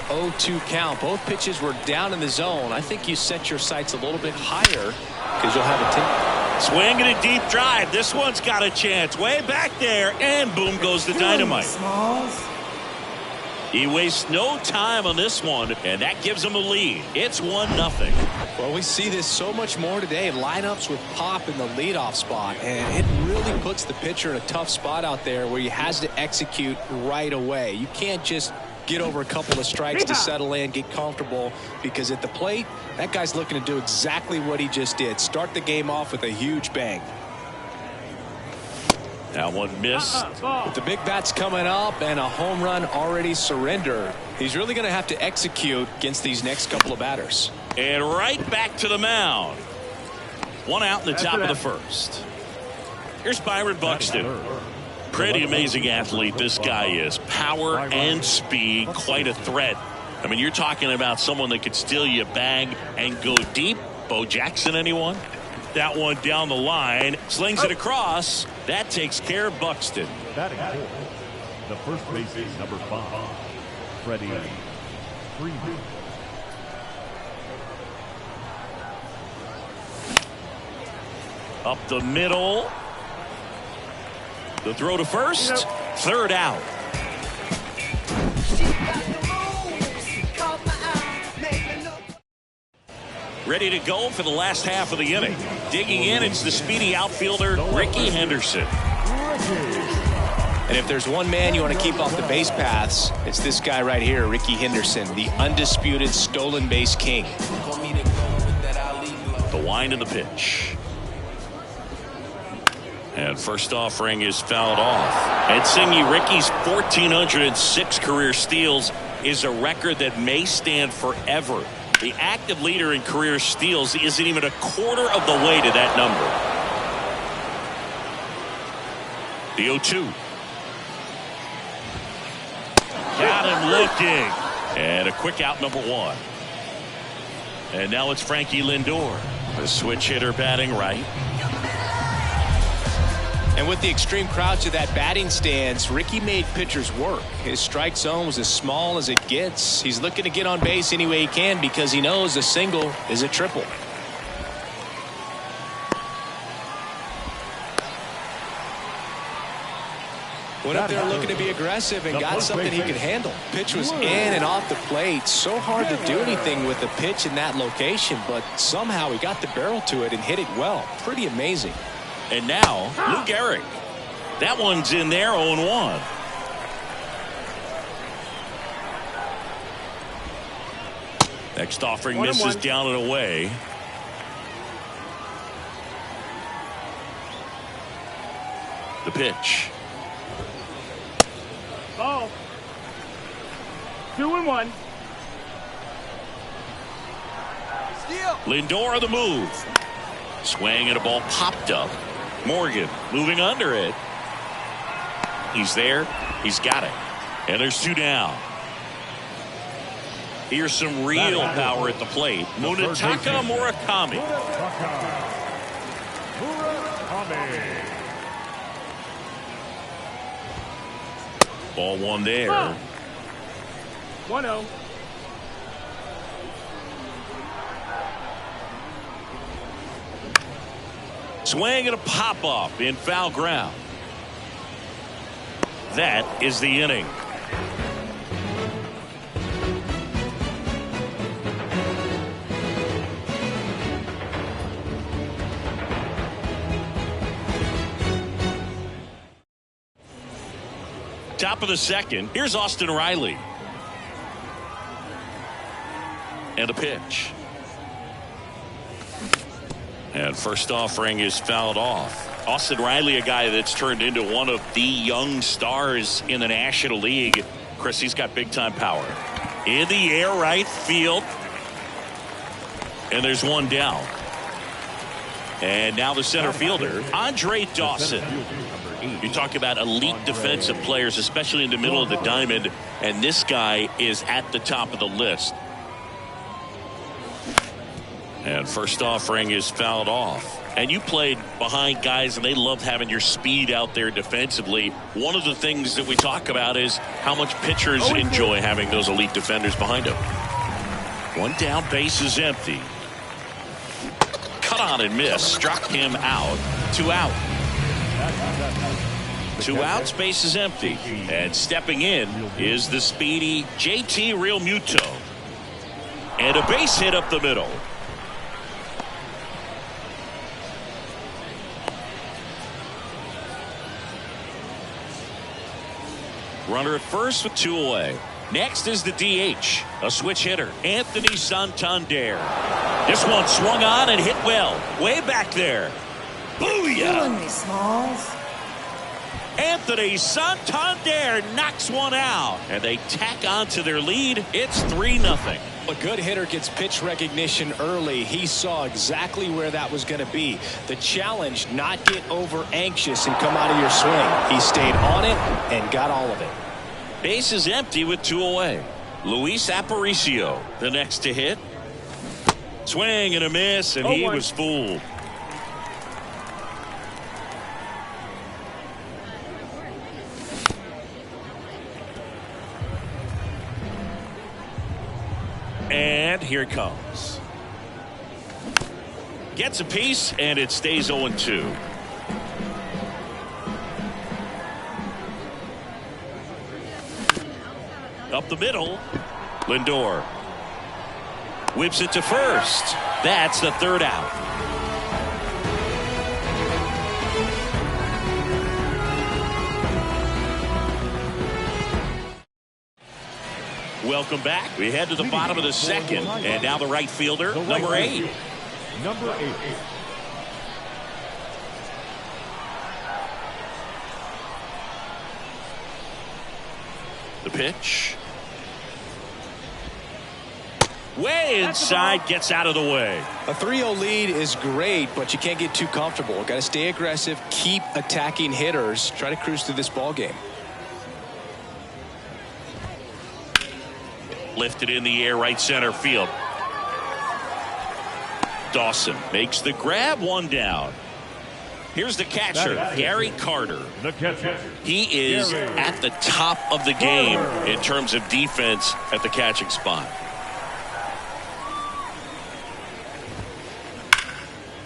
0-2 count. Both pitches were down in the zone. I think you set your sights a little bit higher because you'll have a swing and a deep drive. This one's got a chance way back there, and boom goes the dynamite. He wastes no time on this one, and that gives him a lead. It's 1-0. Well, we see this so much more today. Lineups with pop in the leadoff spot, and it really puts the pitcher in a tough spot out there where he has to execute right away. You can't just get over a couple of strikes to settle in, get comfortable, because at the plate, that guy's looking to do exactly what he just did. Start the game off with a huge bang. That one missed. With the big bats coming up and a home run already surrendered, he's really going to have to execute against these next couple of batters. And right back to the mound. One out in the top of the first. Here's Byron Buxton. Pretty amazing athlete this guy is. Power and speed, quite a threat. I mean, you're talking about someone that could steal you a bag and go deep. Bo Jackson, anyone? That one down the line, slings it across. That takes care of Buxton. Batting fourth, the first baseman, number 5, Freddie Freeman. Up the middle. The throw to first. Third out. Ready to go for the last half of the inning. Digging in, it's the speedy outfielder, Rickey Henderson. And if there's one man you want to keep off the base paths, it's this guy right here, Rickey Henderson, the undisputed stolen base king. The wind and the pitch. And first offering is fouled off. And Singy, Rickey's 1,406 career steals is a record that may stand forever. The active leader in career steals isn't even a quarter of the way to that number. The 0-2. Got him looking. And a quick out, number 1. And now it's Frankie Lindor, the switch hitter batting right. And with the extreme crouch of that batting stance, Rickey made pitchers work. His strike zone was as small as it gets. He's looking to get on base any way he can because he knows a single is a triple. Went up there looking to be aggressive and got something he could handle. Pitch was in and off the plate. So hard to do anything with the pitch in that location, but somehow he got the barrel to it and hit it well. Pretty amazing. And now, Lou Gehrig. That one's in there, 0-1. Next offering misses down and away. The pitch. Ball. 2-1. Lindor on the move. Swing and a ball popped up. Morgan moving under it. He's there. He's got it. And there's 2 down. Here's some real power at the plate. Munetaka Murakami. Ball 1 there. 1-0. Swing and a pop-up in foul ground. That is the inning. Top of the second. Here's Austin Riley. And a pitch. And first offering is fouled off. Austin Riley, a guy that's turned into one of the young stars in the National League. Chris, he's got big time power. In the air, right field. And there's 1 down. And now the center fielder, Andre Dawson. You talk about elite defensive players, especially in the middle of the diamond. And this guy is at the top of the list. And first offering is fouled off. And you played behind guys, and they loved having your speed out there defensively. One of the things that we talk about is how much pitchers enjoy having those elite defenders behind them. One down, base is empty. Cut on and miss. Struck him out. 2 out. 2 outs, base is empty. And stepping in is the speedy JT Realmuto. And a base hit up the middle. Runner at first with 2 away. Next is the DH, a switch hitter, Anthony Santander. This one swung on and hit well, way back there. Booyah! Anthony Santander knocks one out, and they tack on to their lead. It's 3-0. A good hitter gets pitch recognition early. He saw exactly where that was going to be. The challenge, not get over anxious and come out of your swing. He stayed on it and got all of it. Base is empty with 2 away. Luis Aparicio, the next to hit. Swing and a miss, and he was fooled. And here it comes. Gets a piece, and it stays 0-2. Up the middle, Lindor whips it to first. That's the 3rd out. Welcome back. We head to the bottom of the 2nd, and now the right fielder, number 8. Number 8. The pitch. Way inside, gets out of the way. A 3-0 lead is great, but you can't get too comfortable. Got to stay aggressive, keep attacking hitters, try to cruise through this ball game. Lifted in the air, right center field. Dawson makes the grab, 1 down. Here's the catcher, Gary Carter. The catcher. He is at the top of the game in terms of defense at the catching spot.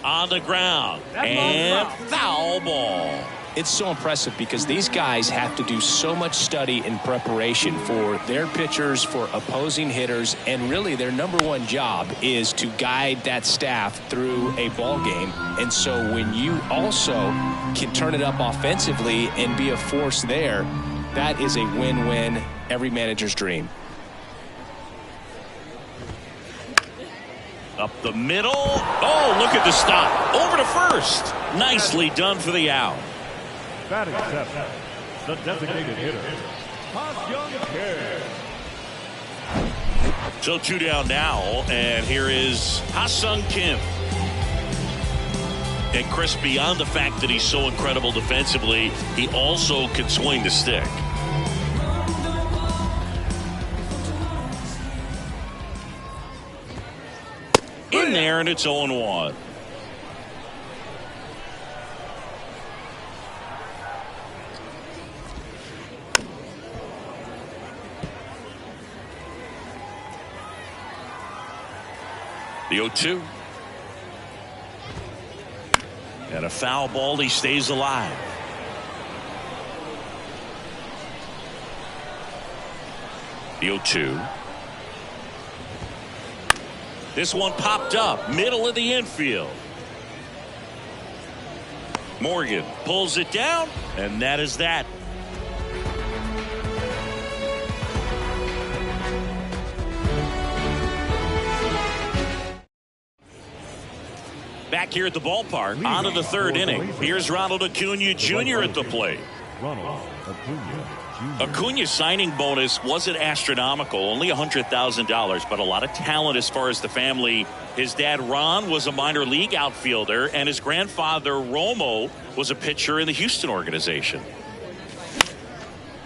On the ground, and foul ball. It's so impressive because these guys have to do so much study and preparation for their pitchers, for opposing hitters, and really their number one job is to guide that staff through a ball game. And so when you also can turn it up offensively and be a force there, that is a win-win, every manager's dream. Up the middle. Oh, look at the stop. Over to first. Nicely done for the out. Batting 7, the designated hitter, Ha-Seong Kim. So 2 down now, and here is Ha-Seong Kim. And Chris, beyond the fact that he's so incredible defensively, he also can swing the stick. In there, and it's 0-1. The 0-2. And a foul ball. He stays alive. The 0-2. This one popped up, middle of the infield. Morgan pulls it down, and that is that. Back here at the ballpark, on to the 3rd inning. Here's Ronald Acuna Jr. at the plate. Ronald Acuna Jr. Acuna's signing bonus wasn't astronomical, only $100,000, but a lot of talent as far as the family. His dad, Ron, was a minor league outfielder, and his grandfather, Romo, was a pitcher in the Houston organization.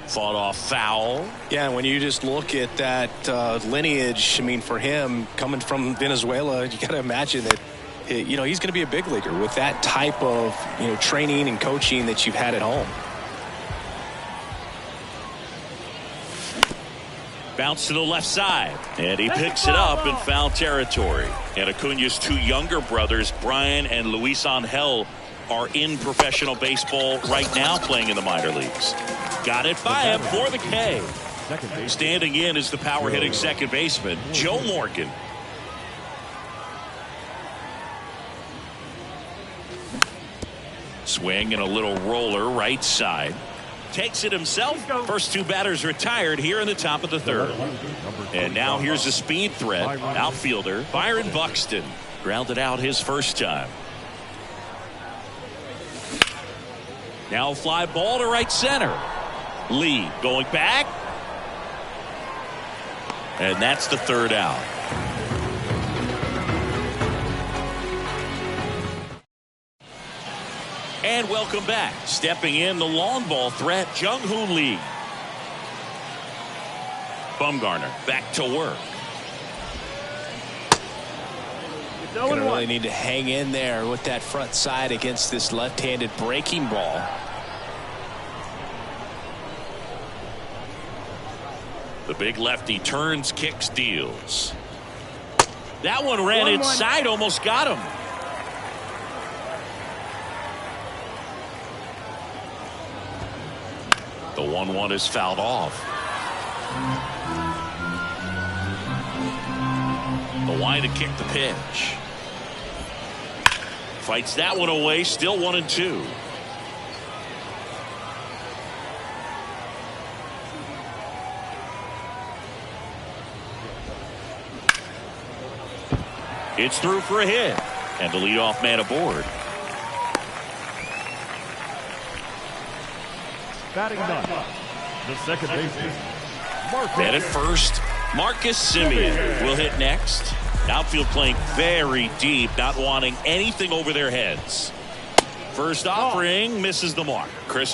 Fought off foul. Yeah, when you just look at that lineage, I mean, for him, coming from Venezuela, you got to imagine that he's going to be a big leaguer with that type of training and coaching that you've had at home. Bounce to the left side, and he picks it up in foul territory. And Acuna's two younger brothers, Brian and Luis Angel, are in professional baseball right now, playing in the minor leagues. Got it by him for the K. Standing in is the power hitting second baseman, Joe Morgan. Swing and a little roller right side. Takes it himself. First two batters retired here in the top of the third. And now here's a speed threat. Outfielder Byron Buxton grounded out his first time. Now fly ball to right center. Lee going back. And that's the third out. And welcome back. Stepping in the long ball threat, Jung-Hoo Lee. Bumgarner back to work. Going to really need to hang in there with that front side against this left-handed breaking ball. The big lefty turns, kicks, deals. That one ran inside, almost got him. The 1-1 is fouled off. The wind to kick the pitch. Fights that one away, still 1-2. It's through for a hit. And the leadoff man aboard. Batting ninth, the second baseman, Man at first, Marcus Semien will hit next. Outfield playing very deep, not wanting anything over their heads. First offering misses the mark.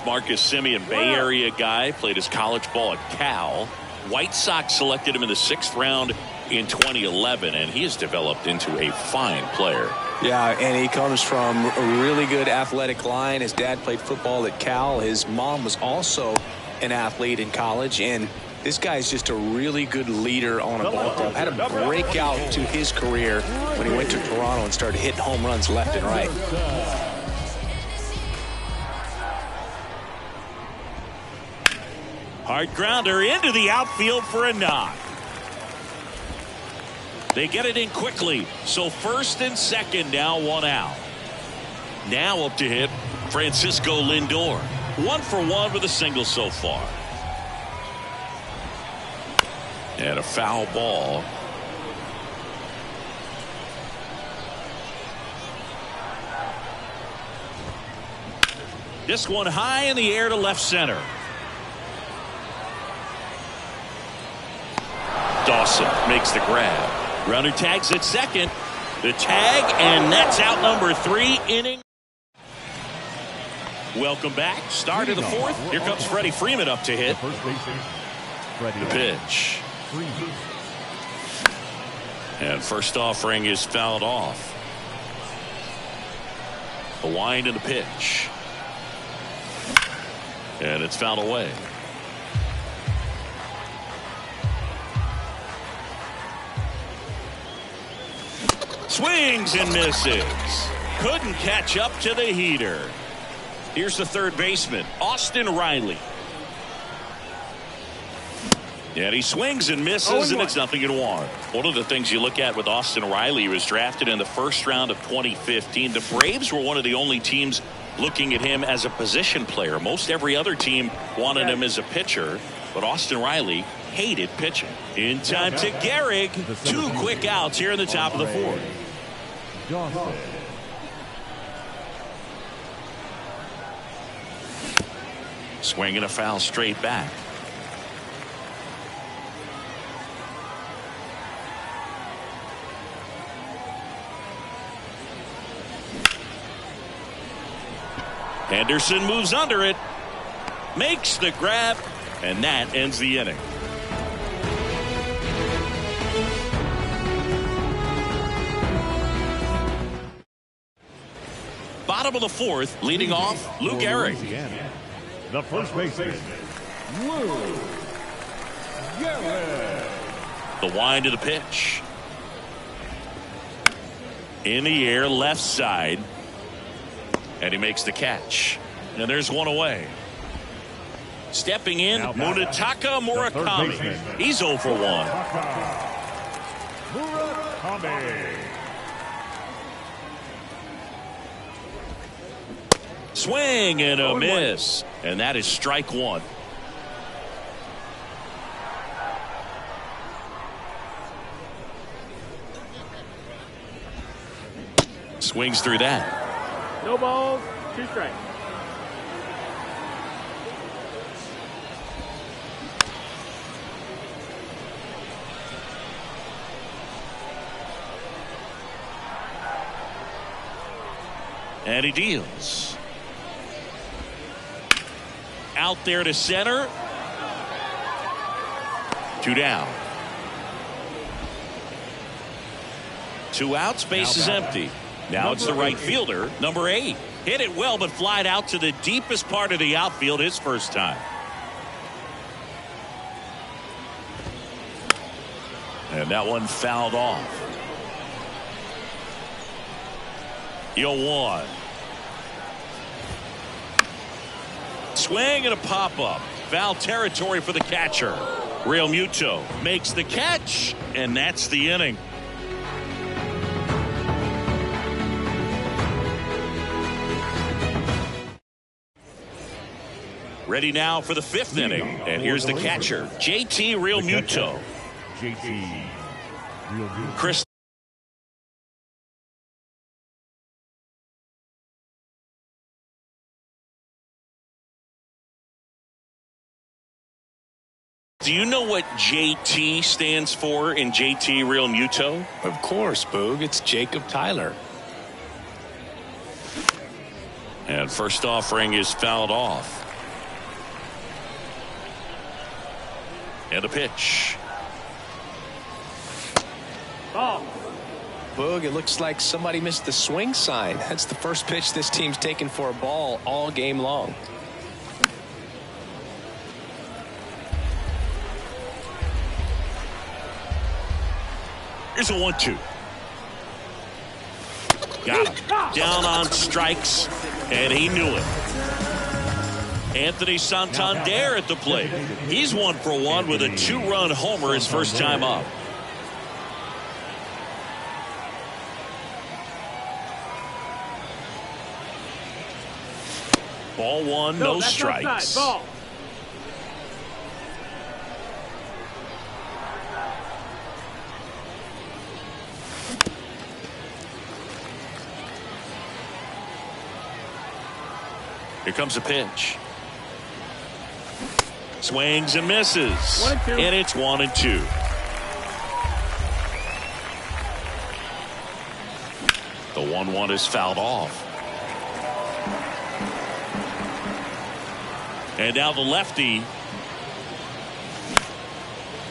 Marcus Semien, Bay Area guy, played his college ball at Cal. White Sox selected him in the 6th round in 2011, and he has developed into a fine player. Yeah, and he comes from a really good athletic line. His dad played football at Cal. His mom was also an athlete in college, and this guy's just a really good leader on a ball club. Had a breakout to his career when he went to Toronto and started hitting home runs left and right. Hard grounder into the outfield for a knock. They get it in quickly. So first and second, now one out. Now up to hit Francisco Lindor. 1 for 1 with a single so far. And a foul ball. This one high in the air to left center. Dawson makes the grab. Runner tags at second. The tag, and that's out number 3 inning. Welcome back. Start of the 4th. Here comes Freddie Freeman up to hit. The pitch. And first offering is fouled off. The wind and the pitch. And it's fouled away. Swings and misses. Couldn't catch up to the heater. Here's the third baseman, Austin Riley. And he swings and misses, and it's 0-1. One of the things you look at with Austin Riley, he was drafted in the 1st round of 2015. The Braves were one of the only teams looking at him as a position player. Most every other team wanted him as a pitcher, but Austin Riley hated pitching. In time to Gehrig. 2 quick outs here in the top of the 4th. Swinging a foul straight back. Henderson moves under it, makes the grab, and that ends the inning. Bottom of the fourth, leading off Lou Gehrig. The first baseman, Lou Gehrig. The wind of the pitch. In the air, left side. And he makes the catch. And there's one away. Stepping in, Munetaka Murakami. He's 0 for 1. Murakami. Swing and a miss. And that is strike one. Swings through that. No balls, 2 strikes. And he deals. Out there to center. 2 down. 2 outs, base is empty. Now it's the right fielder, number 8. Hit it well, but flied out to the deepest part of the outfield his first time. And that one fouled off. 0-1. Swing and a pop-up. Foul territory for the catcher. Real Muto makes the catch, and that's the inning. Ready now for the 5th inning. And here's the catcher, JT Real Muto. JT Real Muto. Chris. Do you know what JT stands for in JT Real Muto? Of course, Boog. It's Jacob Tyler. And first offering is fouled off. And the pitch. Ball. Boog, it looks like somebody missed the swing sign. That's the first pitch this team's taken for a ball all game long. Here's a 1-2. Got him. Down on strikes, and he knew it. Anthony Santander at the plate. He's 1 for 1 with a 2-run homer his first time up. Ball 1, no strikes. Outside. Ball. Here comes a pitch. Swings and misses. 1-2. And it's 1-2. The 1-1 is fouled off. And now the lefty.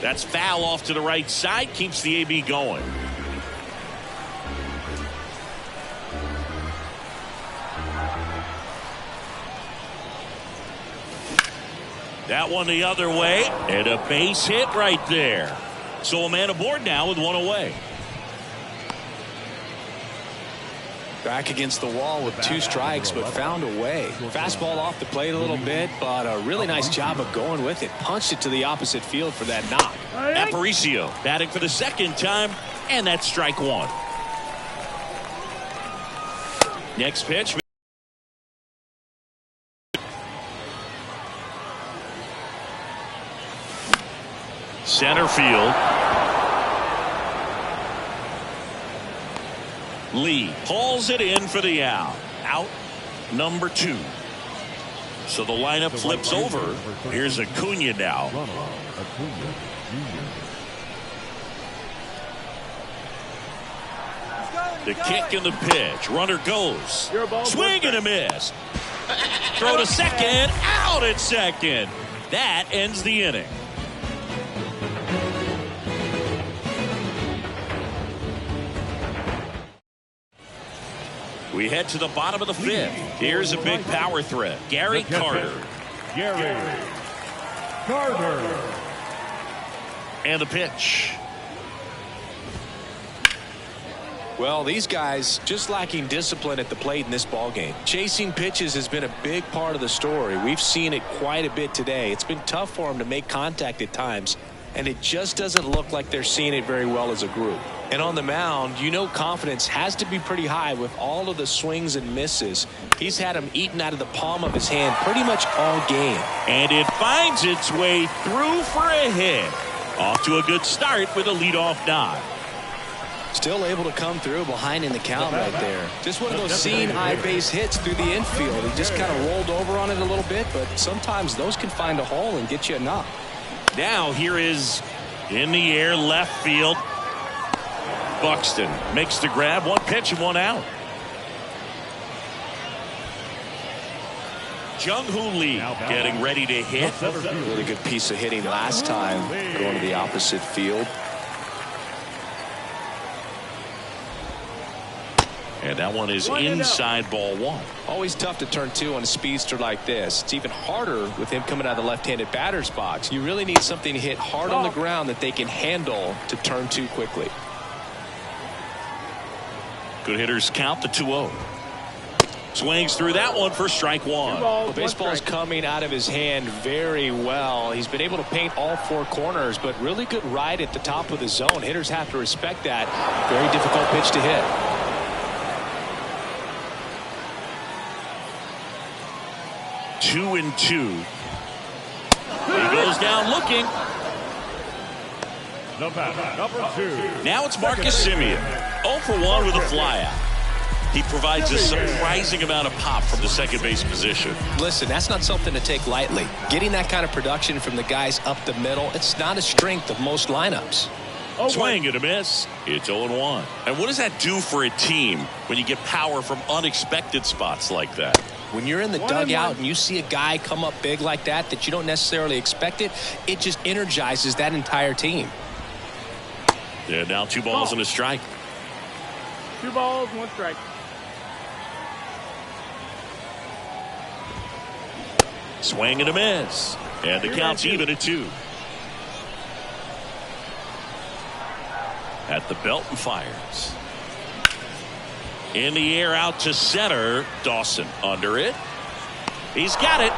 That's foul off to the right side. Keeps the AB going. That one the other way, and a base hit right there. So a man aboard now with 1 away. Back against the wall with 2 strikes, but found a way. Fastball off the plate a little bit, but a really nice job of going with it. Punched it to the opposite field for that knock. Aparicio batting for the 2nd time, and that's strike 1. Next pitch. Center field. Lee hauls it in for the out. Out number 2. So the lineup flips over. Here's Acuna now. The kick and the pitch. Runner goes. Swing and a miss. Throw to second. Out at second. That ends the inning. We head to the bottom of the fifth. Here's a big power threat. Gary Carter. Gary Carter. And the pitch. Well, these guys just lacking discipline at the plate in this ball game. Chasing pitches has been a big part of the story. We've seen it quite a bit today. It's been tough for them to make contact at times, and it just doesn't look like they're seeing it very well as a group. And on the mound, you know, confidence has to be pretty high with all of the swings and misses. He's had them eaten out of the palm of his hand pretty much all game. And it finds its way through for a hit. Off to a good start with a leadoff nod. Still able to come through behind in the count right there. Just one of those seeing eye base hits through the infield. He just kind of rolled over on it a little bit, but sometimes those can find a hole and get you a knock. Now here is in the air left field. Buxton makes the grab. One pitch and one out. Jung-Hoo Lee getting ready to hit. Really good piece of hitting last time going to the opposite field. And that one is inside ball one. Always tough to turn two on a speedster like this. It's even harder with him coming out of the left-handed batter's box. You really need something to hit hard on the ground that they can handle to turn two quickly. Good hitters count the 2-0. Swings through that one for strike one. The baseball's coming out of his hand very well. He's been able to paint all four corners, but really good ride at the top of the zone. Hitters have to respect that. Very difficult pitch to hit. 2-2. He goes down looking. The batter, number 2. Now it's Marcus Semien. 0 for 1 with a flyout. He provides a surprising amount of pop from the second base position. Listen, that's not something to take lightly. Getting that kind of production from the guys up the middle, it's not a strength of most lineups. Swing and a miss. It's 0-1. And what does that do for a team when you get power from unexpected spots like that? When you're in the dugout and you see a guy come up big like that you don't necessarily expect it, it just energizes that entire team. Yeah, now 2 balls and a strike. 2 balls, 1 strike. Swing and a miss. And the count's even at 2. At the belt and fires. In the air out to center. Dawson under it. He's got it.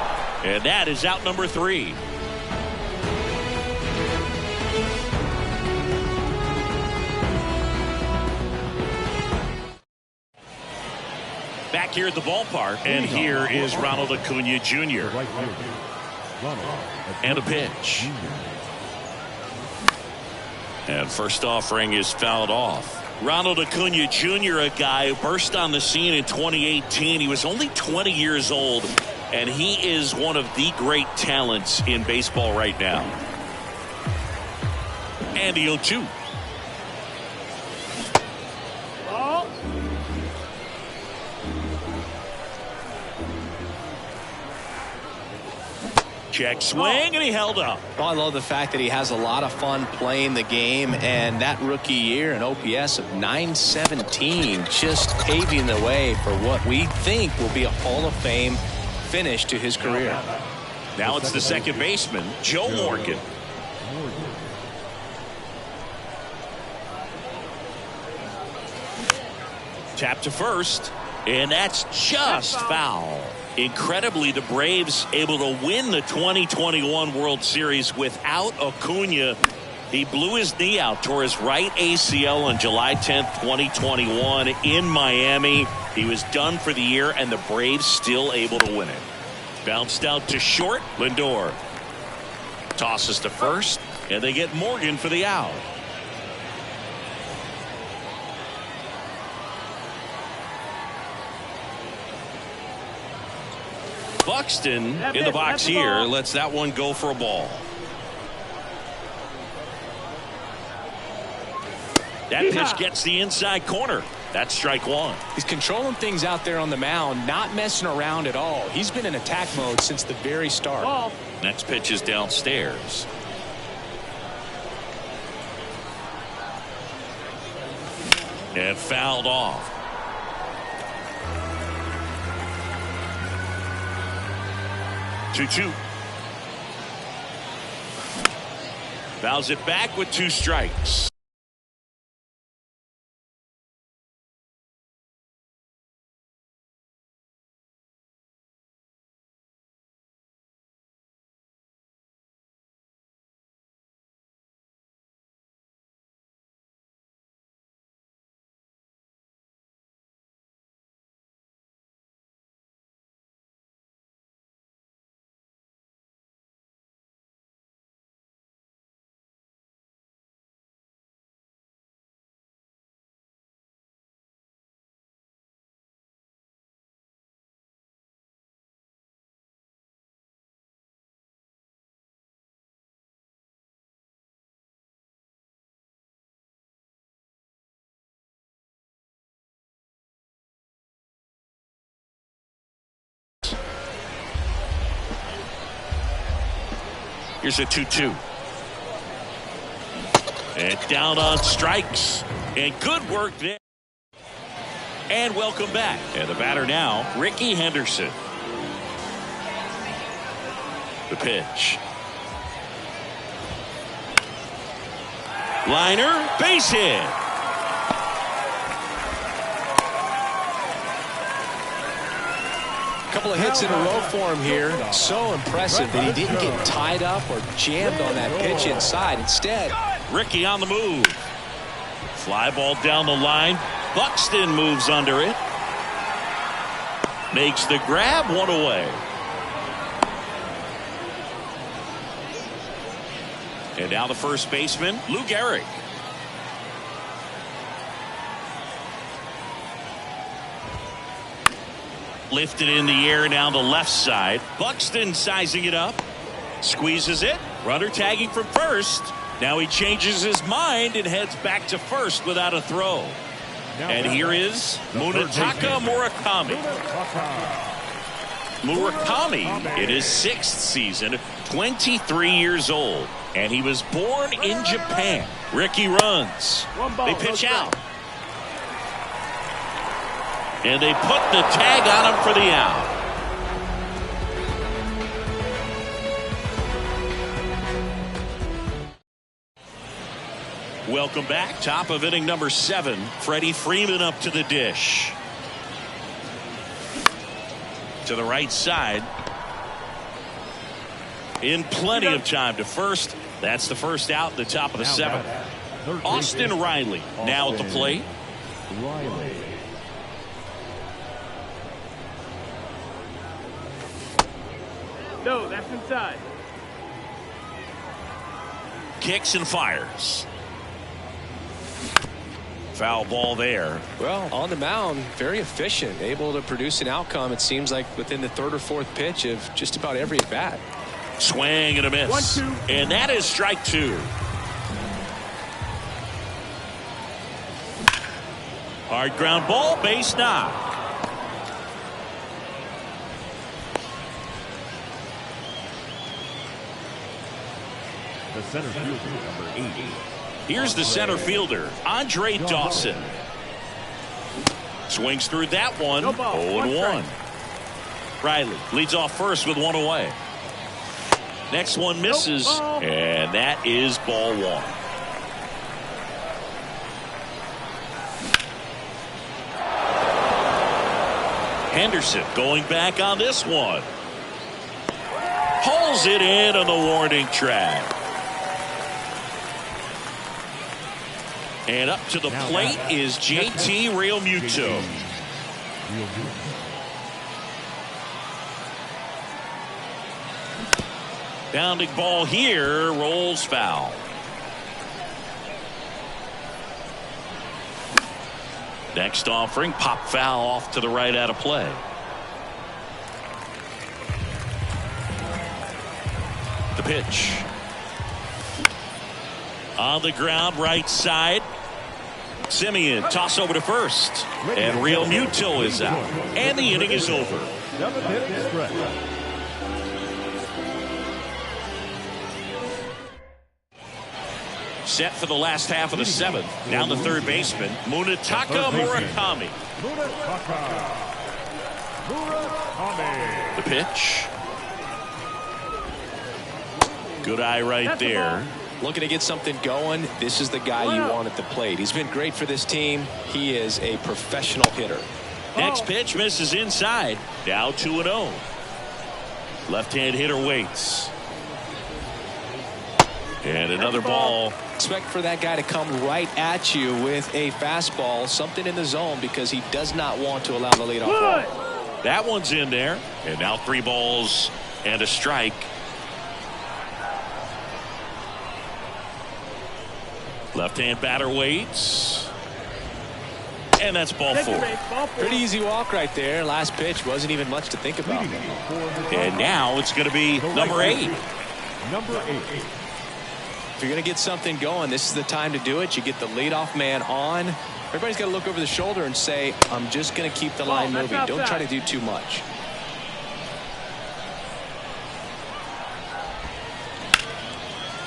And that is out number 3. Back here at the ballpark. And here is Ronald Acuna Jr. And a pitch. And first offering is fouled off. Ronald Acuna Jr., a guy who burst on the scene in 2018. He was only 20 years old, and he is one of the great talents in baseball right now. And the 0-2. Ball. Check swing, and he held up. Well, I love the fact that he has a lot of fun playing the game, and that rookie year, an OPS of .917, just paving the way for what we think will be a Hall of Fame finish to his career. Now it's the second baseman, Joe Morgan. Tap to first, and that's just foul. Incredibly, the Braves able to win the 2021 World Series without Acuna. He blew his knee out, tore his right ACL on July 10th, 2021 in Miami. He was done for the year, and the Braves still able to win it. Bounced out to short. Lindor tosses to first, and they get Morgan for the out. Buxton in the box here lets that one go for a ball. That pitch gets the inside corner. That's strike one. He's controlling things out there on the mound, not messing around at all. He's been in attack mode since the very start. Ball. Next pitch is downstairs. And fouled off. 2-2. Fouls it back with 2 strikes. Here's a 2-2. And down on strikes. And good work there. And welcome back. And the batter now, Rickey Henderson. The pitch. Liner, base hit. Couple of hits in a row for him here. So impressive that he didn't get tied up or jammed on that pitch inside. Instead, Rickey on the move. Fly ball down the line. Buxton moves under it. Makes the grab, 1 away. And now the first baseman, Lou Gehrig. Lifted in the air down the left side. Buxton sizing it up. Squeezes it. Runner tagging from first. Now he changes his mind and heads back to first without a throw. And here is Munetaka Murakami. Murakami in his 6th season, 23 years old. And he was born in Japan. Rickey runs. They pitch out. And they put the tag on him for the out. Welcome back. Top of inning number 7. Freddie Freeman up to the dish. To the right side. In plenty of time to first. That's the first out in the top of the 7th. Austin Riley now at the plate. No, that's inside. Kicks and fires. Foul ball there. well, on the mound, very efficient, able to produce an outcome, it seems like, within the 3rd or 4th pitch of just about every at bat. Swing and a miss. 1-2. And that is strike 2. Hard ground ball, base knock. The center fielder, number 8. Here's the center fielder, Andre Dawson. Swings through that one. 0-1. Riley leads off first with 1 away. Next one misses, and that is ball 1. Henderson going back on this one. Pulls it in on the warning track. And up to the plate is JT Realmuto. Bounding ball here, rolls foul. Next offering, pop foul off to the right out of play. The pitch. On the ground, right side. Simeon toss over to first. And Realmuto is out. And the inning is over. 7-hit stretch. Set for the last half of the 7th. Down the third baseman, Munetaka Murakami. Murakami. The pitch. Good eye right That's the there. Looking to get something going. This is the guy you want at the plate. He's been great for this team. He is a professional hitter. Next pitch misses inside. Now 2-0. Left-hand hitter waits. And another ball. Expect for that guy to come right at you with a fastball, something in the zone, because he does not want to allow the leadoff walk. That one's in there. And now 3 balls and a strike. Left-hand batter waits. And that's ball 4. Pretty easy walk right there. Last pitch wasn't even much to think about. And now it's going to be number 8. Number 8. If you're going to get something going, this is the time to do it. You get the leadoff man on. Everybody's got to look over the shoulder and say, I'm just going to keep the line moving. Don't try to do too much.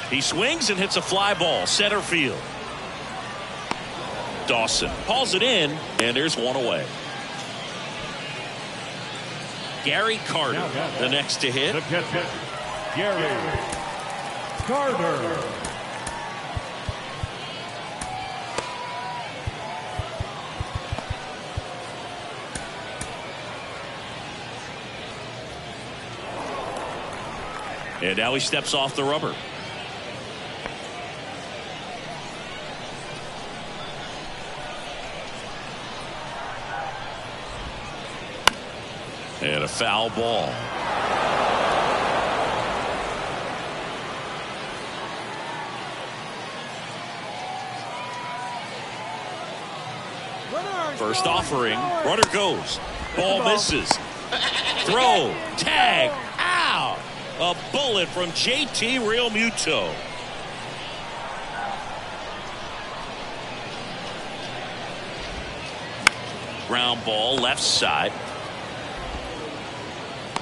He swings and hits a fly ball. Center field. Dawson hauls it in, and there's one away. Gary Carter, the next to hit. The catcher, Gary Carter. And now he steps off the rubber. And a foul ball. First offering. Runner goes. Ball misses. Throw. Tag. Ow. A bullet from JT Realmuto. Ground ball left side.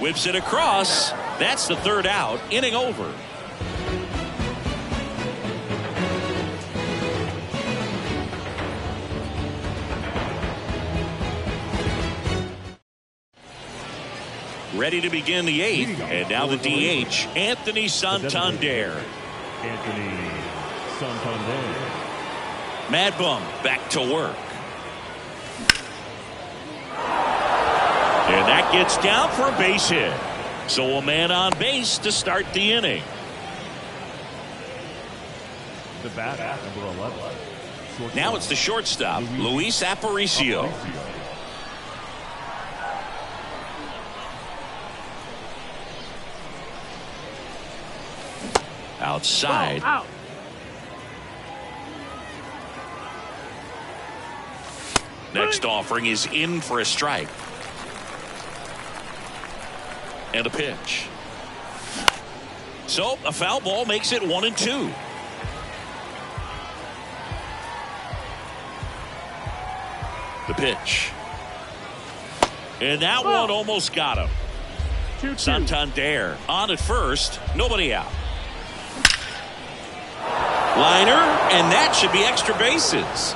Whips it across. That's the third out. Inning over. Ready to begin the 8th. And now the DH, Anthony Santander. Anthony Santander. Mad Bum back to work. And that gets down for a base hit. So a man on base to start the inning. The bat, number 11. Now it's the shortstop, Luis Aparicio. Outside. Out. Next offering is in for a strike. And a pitch. So a foul ball makes it 1-2. The pitch. And that one almost got him. 2-2. Santander on at first. Nobody out. Liner, and that should be extra bases.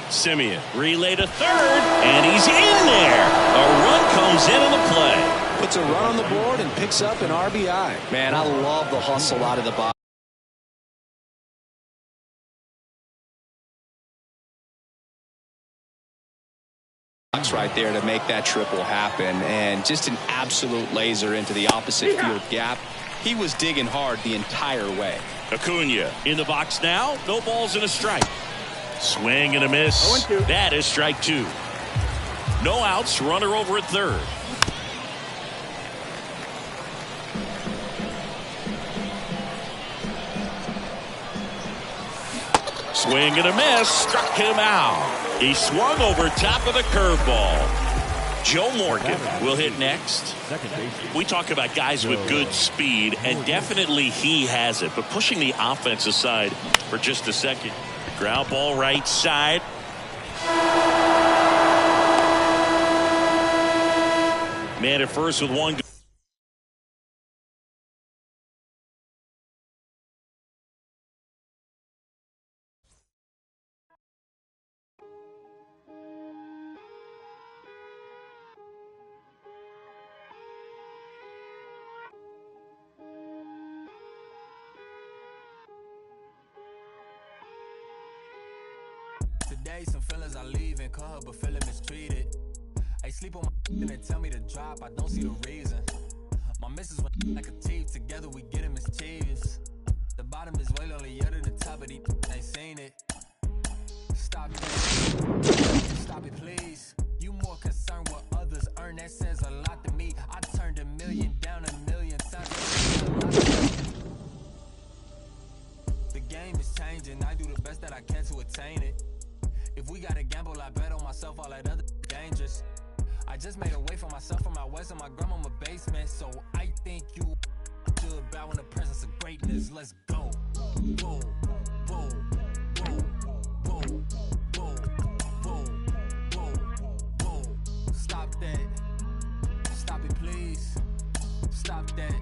Simeon relay to third, and he's in there. A run comes in on the play. Puts a run on the board and picks up an RBI. Man, I love the hustle out of the box. Right there to make that triple happen, and just an absolute laser into the opposite field gap. He was digging hard the entire way. Acuna in the box now. No balls and a strike. Swing and a miss. 0-2. That is strike 2. No outs. Runner over at third. Swing and a miss. Struck him out. He swung over top of the curveball. Joe Morgan will hit next. We talk about guys with good speed, and definitely he has it. But pushing the offense aside for just a second. Ground ball right side. Man at first with one. days, some feelings I leave and call her, but feeling mistreated. I sleep on my and tell me to drop, I don't see the reason. My missus went like a teeth, together we get it mischievous. The bottom is way lonelier than the top of these ain't seen it. Stop it. Stop it, please. You more concerned what others earn, that says a lot to me. I turned $1 million down 1,000,000 times. The game is changing, I do the best that I can to attain it. If we gotta gamble, I bet on myself, all that other dangerous. I just made a way for myself from my west and my grandmama basement. So I think you should bow in the presence of greatness. Let's go. Whoa, whoa, whoa, whoa, whoa, whoa, whoa, whoa. Stop that. Stop it, please. Stop that.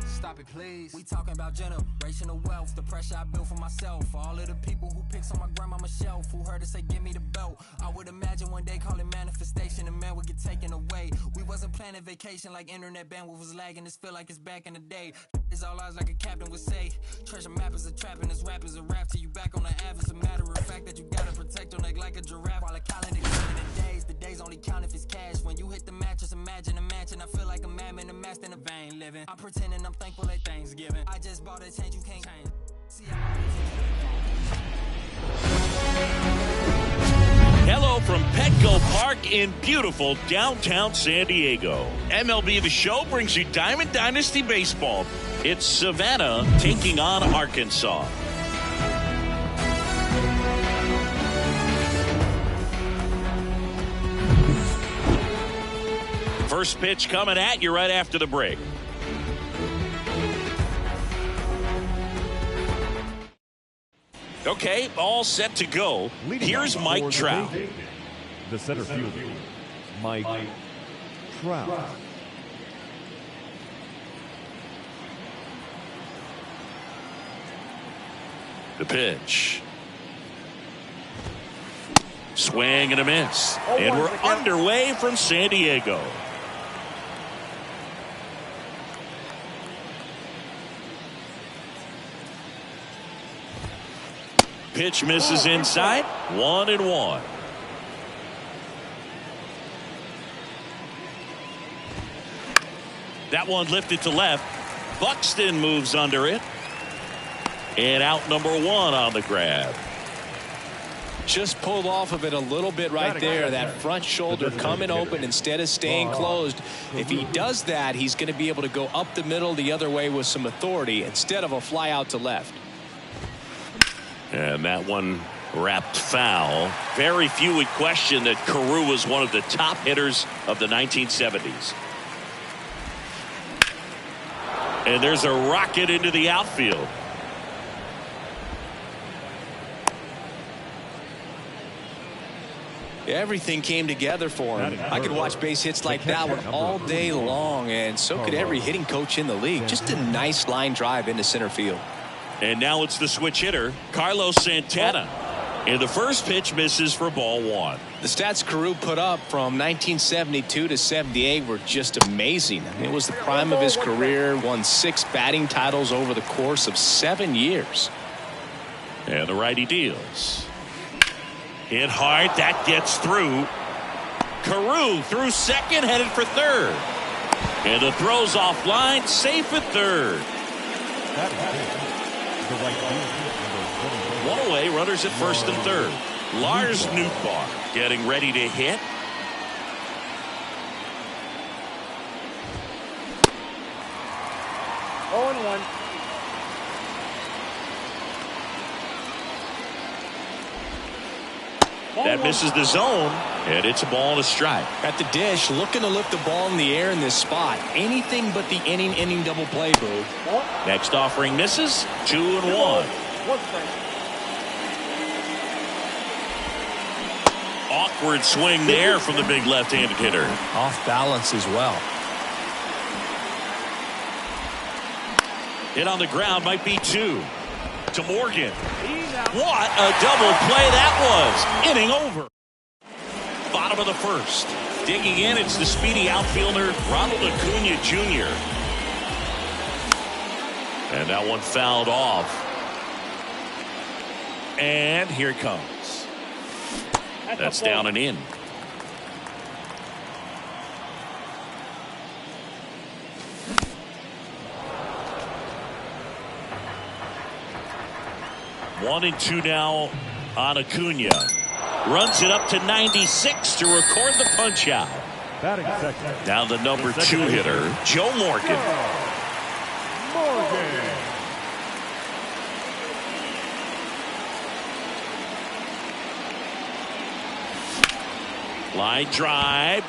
Stop it, please. We talking about generational wealth, the pressure I built for myself. For all of the people who picks on my grandmama's shelf, who heard her say, give me the belt. I would imagine one day calling manifestation, a man would get taken away. We wasn't planning vacation like internet bandwidth was lagging. This feel like it's back in the day. It's all ours like a captain would say. Treasure map is a trap and this rap is a rap till you back on the app. It's a matter of fact that you gotta protect your neck like a giraffe while a calendar counting the days. The days only count if it's cash. When you hit the mattress, imagine a mansion. I feel like a madman, a master in a vain living. I'm pretending I'm thankful at Thanksgiving. I just bought a change you can't change. See Hello from Petco Park in beautiful downtown San Diego. MLB The Show brings you Diamond Dynasty Baseball. It's Savannah taking on Arkansas. First pitch coming at you right after the break. Okay, all set to go. Here's Mike Trout. The center fielder, Mike Trout. The pitch. Swing and a miss. And we're underway from San Diego. Pitch misses inside. 1-1. That one lifted to left. Buxton moves under it. And out number 1 on the grab. Just pulled off of it a little bit right there. That front shoulder coming open instead of staying closed. If he does that, he's going to be able to go up the middle the other way with some authority instead of a fly out to left. And that one wrapped foul. Very few would question that Carew was one of the top hitters of the 1970s. And there's a rocket into the outfield. Everything came together for him. I could watch base hits like that one all day long, and so could every hitting coach in the league. Just a nice line drive into center field. And now it's the switch hitter, Carlos Santana. And the first pitch misses for ball 1. The stats Carew put up from 1972 to 78 were just amazing. It was the prime of his career, won 6 batting titles over the course of 7 years. And the righty deals. Hit hard, that gets through. Carew through second, headed for third. And the throw's offline, safe at third. One away, runners at first and third. Lars Nootbaar getting ready to hit. That misses the zone, and it's a ball and a strike. At the dish, looking to lift the ball in the air in this spot. Anything but the inning double play, Boo. Next offering misses. 2-1. Awkward swing there from the big left-handed hitter. Off balance as well. Hit on the ground, might be 2. To Morgan. What a double play that was. Inning over. Bottom of the first. Digging in, it's the speedy outfielder, Ronald Acuna Jr. And that one fouled off. And here it comes. That's down and in. One and two now on Acuna. Runs it up to 96 to record the punch out. Batting second. Now the number 2 hitter, Joe Morgan. Line drive.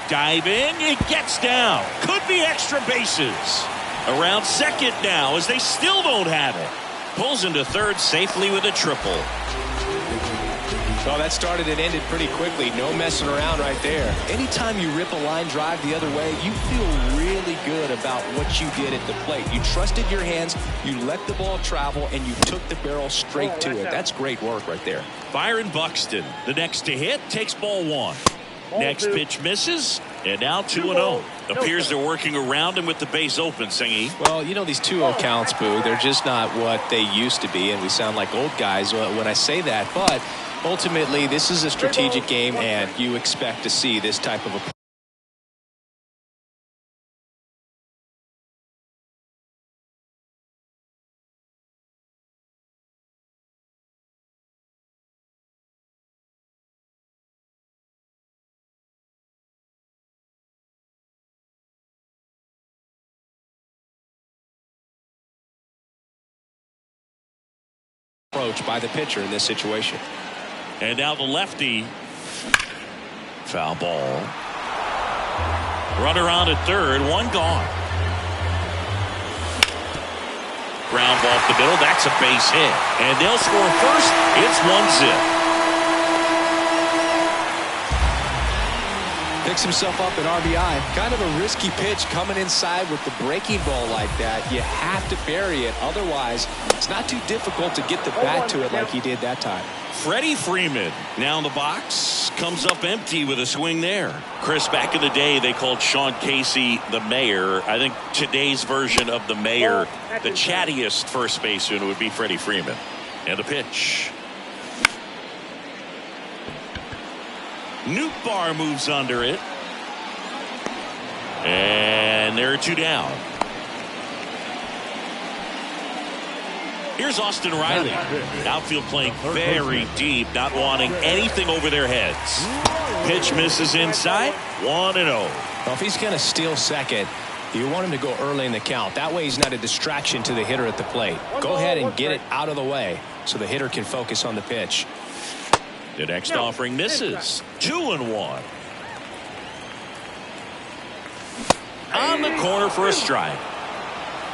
Diving. It gets down. Could be extra bases. Around second now as they still don't have it. Pulls into third safely with a triple. Well, that started and ended pretty quickly. No messing around right there. Anytime you rip a line drive the other way, you feel really good about what you did at the plate. You trusted your hands, you let the ball travel, and you took the barrel straight to it. That's great work right there. Byron Buxton, the next to hit, takes ball 1. Next pitch misses, and now 2-0. Appears they're working around him with the base open, Singy. Well, you know, these 2-0 counts, Boo, they're just not what they used to be, and we sound like old guys when I say that. But ultimately, this is a strategic game, and you expect to see this type of a approach by the pitcher in this situation. And now the lefty. Foul ball. Runner on at third, 1 gone. Ground ball off the middle, that's a base hit. And they'll score first, it's 1-0. Picks himself up at RBI. Kind of a risky pitch coming inside with the breaking ball like that. You have to bury it. Otherwise, it's not too difficult to get the bat to it like he did that time. Freddie Freeman now in the box. Comes up empty with a swing there. Chris, back in the day, they called Sean Casey the mayor. I think today's version of the mayor, the chattiest first baseman, would be Freddie Freeman. And the pitch. Nootbaar moves under it. And there are 2 down. Here's Austin Riley. Outfield playing very deep, not wanting anything over their heads. Pitch misses inside. 1-0. Well, if he's going to steal second, you want him to go early in the count. That way he's not a distraction to the hitter at the plate. Go ahead and get it out of the way so the hitter can focus on the pitch. The next offering misses. 2-1. On the corner for a strike.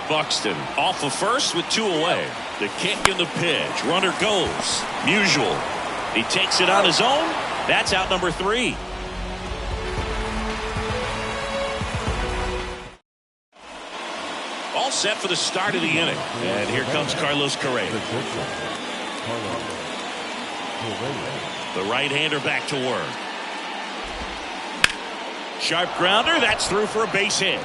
Buxton off of first with 2 away. The kick and the pitch. Runner goes. Musial. He takes it on his own. That's out number 3. All set for the start of the inning. And here comes Carlos Correa. The right-hander back to work. Sharp grounder. That's through for a base hit.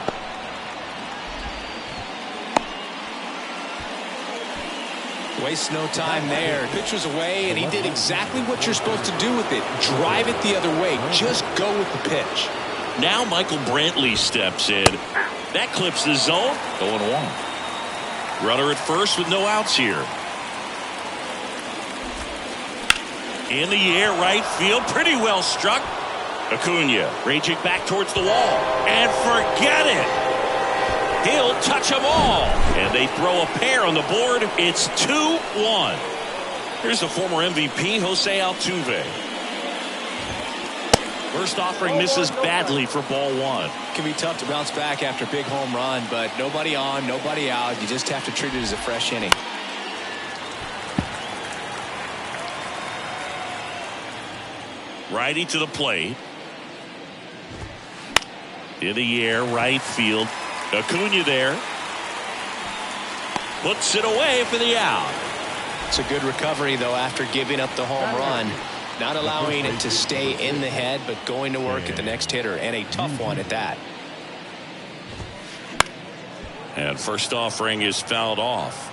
Wastes no time there. Pitcher's away, and he did exactly what you're supposed to do with it. Drive it the other way. Just go with the pitch. Now Michael Brantley steps in. That clips the zone. 0-1. Runner at first with no outs here. In the air, right field. Pretty well struck. Acuna raging back towards the wall. And forget it. He'll touch them all. And they throw a pair on the board. It's 2-1. Here's the former MVP, Jose Altuve. First offering misses badly for ball 1. It can be tough to bounce back after a big home run, but nobody on, nobody out. You just have to treat it as a fresh inning. Righty to the plate. In the air, right field. Acuna there. Puts it away for the out. It's a good recovery, though, after giving up the home run. Not allowing it to stay in the head, but going to work at the next hitter, and a tough one at that. And first offering is fouled off.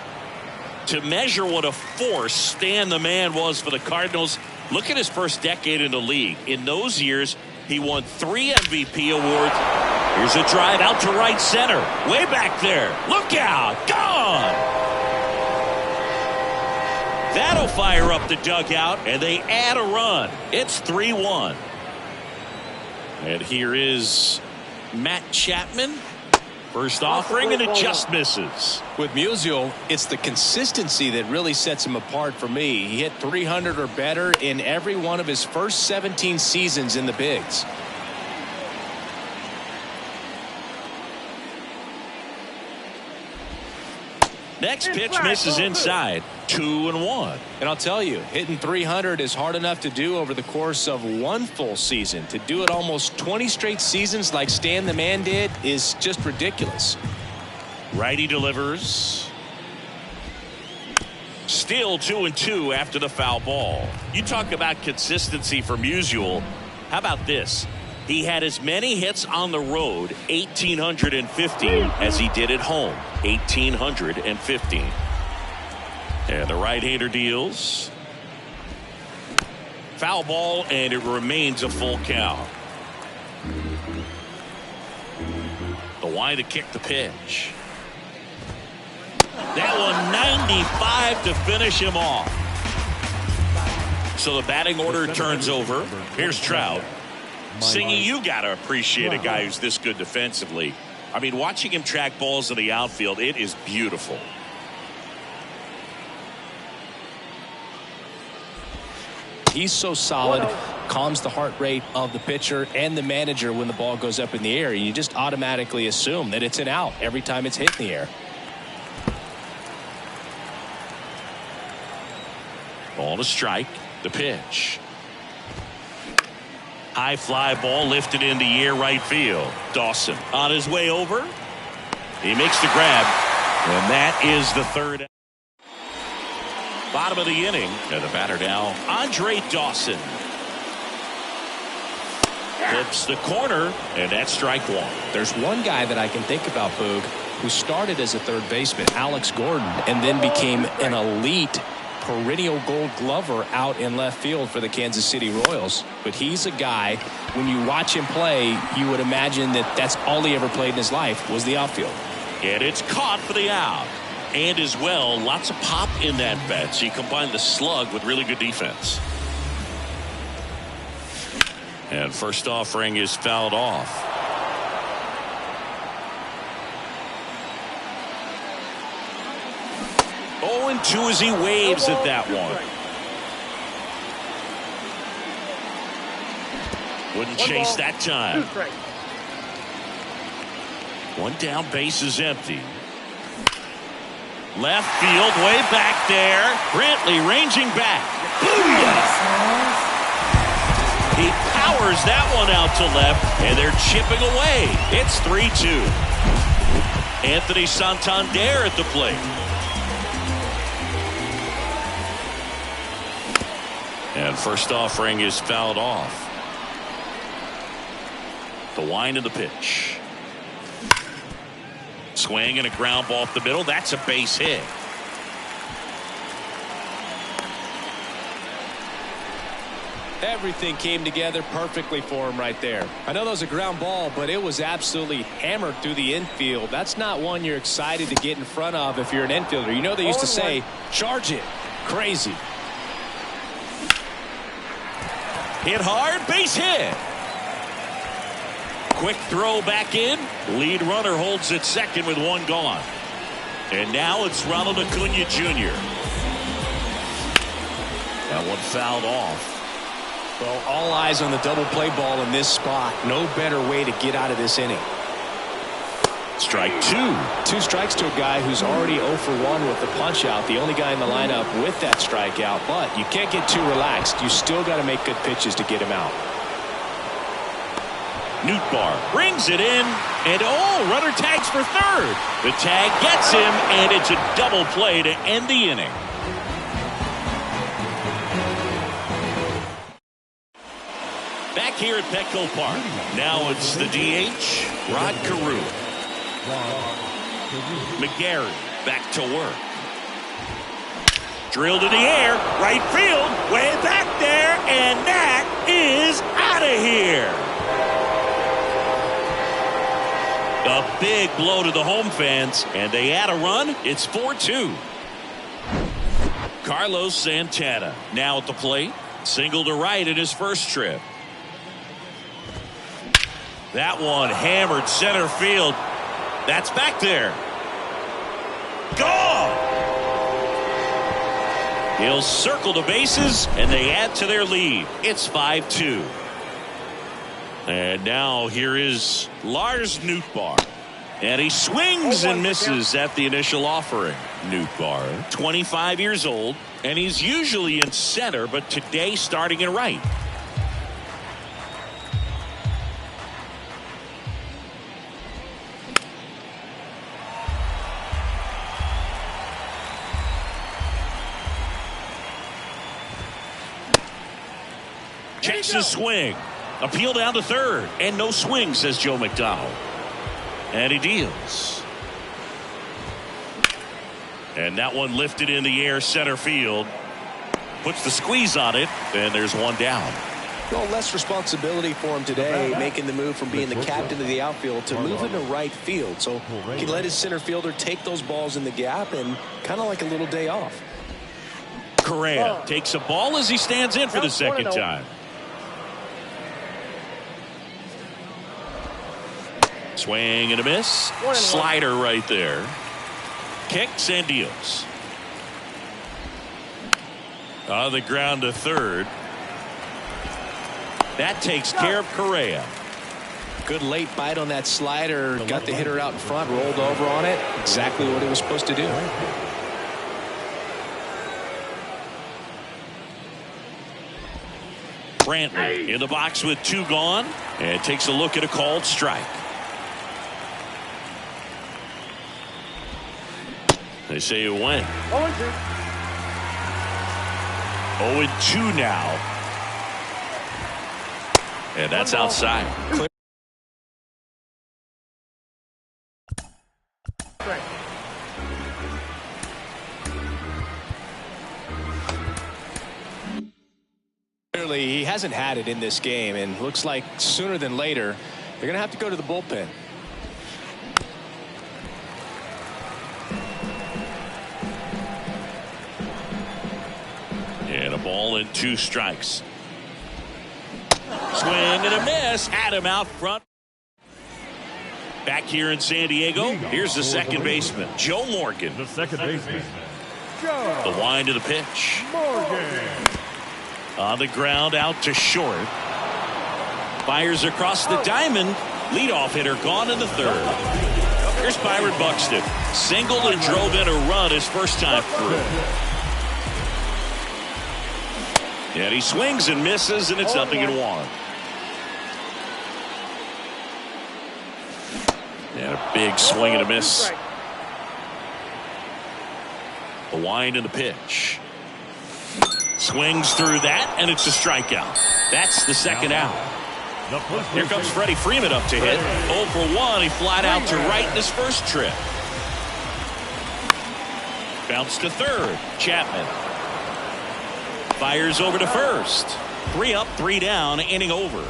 To measure what a force Stan the Man was for the Cardinals, Look at his first decade in the league. In those years, he won 3 MVP awards. Here's a drive out to right center. Way back there. Look out. Gone. That'll fire up the dugout, and they add a run. It's 3-1. And here is Matt Chapman. First offering, and it just misses. With Musial, it's the consistency that really sets him apart for me. He hit 300 or better in every one of his first 17 seasons in the bigs. Next pitch misses inside. 2-1. And I'll tell you, hitting 300 is hard enough to do over the course of one full season. To do it almost 20 straight seasons like Stan the Man did is just ridiculous. Righty delivers. Still 2-2 after the foul ball. You talk about consistency for Musial. How about this? He had as many hits on the road, 1,850, as he did at home, 1,815. And the right-hander deals. Foul ball, and it remains a full count. The wind to kick the pitch. That one 95 to finish him off. So the batting order turns over. Here's Trout. Singy, you got to appreciate a guy who's this good defensively. I mean, watching him track balls in the outfield, it is beautiful. He's so solid, calms the heart rate of the pitcher and the manager when the ball goes up in the air. You just automatically assume that it's an out every time it's hit in the air. Ball to strike. The pitch. High fly ball lifted in the air right field. Dawson on his way over. He makes the grab. And that is the third. Bottom of the inning. And the batter now, Andre Dawson. Hits the corner, and that's strike one. There's one guy that I can think about, Boog, who started as a third baseman, Alex Gordon, and then became an elite perennial Gold Glover out in left field for the Kansas City Royals. But he's a guy, when you watch him play, you would imagine that that's all he ever played in his life was the outfield. And it's caught for the out. And as well, lots of pop in that bat. So you combine the slug with really good defense. And first offering is fouled off. Oh, and 2 as he waves at that one. Wouldn't chase that time. One down, base is empty. Left field, way back there. Brantley ranging back. Booyah! He powers that one out to left, and they're chipping away. It's 3-2. Anthony Santander at the plate. And first offering is fouled off. The wind of the pitch. Swing and a ground ball up the middle. That's a base hit. Everything came together perfectly for him right there. I know that was a ground ball, but it was absolutely hammered through the infield. That's not one you're excited to get in front of if you're an infielder. You know they used to say, charge it. Crazy. Hit hard, base hit. Quick throw back in. Lead runner holds at second with one gone. And now it's Ronald Acuna Jr. That one fouled off. Well, all eyes on the double play ball in this spot. No better way to get out of this inning. Strike 2. 2 strikes to a guy who's already 0 for 1 with the punch out. The only guy in the lineup with that strikeout. But you can't get too relaxed. You still got to make good pitches to get him out. Nootbaar brings it in, and runner tags for third. The tag gets him, and it's a double play to end the inning. Back here at Petco Park. Now it's the DH, Rod Carew. McGarry back to work. Drilled in the air, right field, way back there, and that is out of here. A big blow to the home fans, and they add a run. It's 4-2. Carlos Santana now at the plate. Single to right in his first trip. That one hammered center field. That's back there. Gone! He'll circle the bases, and they add to their lead. It's 5-2. And now here is Lars Nootbaar. And he swings and misses at the initial offering. Nootbaar, 25 years old, and he's usually in center, but today starting in right. Checks his swing. Appeal down to third. And no swing, says Joe McDonald. And he deals. And that one lifted in the air center field. Puts the squeeze on it. And there's one down. Well, less responsibility for him today, making the move from being the captain of the outfield to moving to right field. So he can let his center fielder take those balls in the gap and kind of like a little day off. Correa takes a ball as he stands in for the second time. Swing and a miss. Slider right there. Kicks and deals. On the ground to third. That takes care of Correa. Good late bite on that slider. Got the hitter out in front, rolled over on it. Exactly what he was supposed to do. Brantley in the box with two gone. And takes a look at a called strike. They say it went. 0-2 now. And that's outside. Right. Clearly, he hasn't had it in this game, and looks like sooner than later, they're going to have to go to the bullpen. And a ball and two strikes. Swing and a miss. Had him out front. Back here in San Diego, here's the second baseman, Joe Morgan. The second baseman, The wind of the pitch. Morgan. On the ground, out to short. Fires across the diamond. Leadoff hitter gone in the third. Here's Byron Buxton. Singled and drove in a run his first time through. And he swings and misses, and it's 0-1. And a big swing and a miss. The wind and the pitch. Swings through that, and it's a strikeout. That's the second out. Here comes Freddie Freeman up to hit. 0 for 1. He flied out to right in his first trip. Bounce to third. Chapman. Fires over to first. 3 up, 3 down, inning over.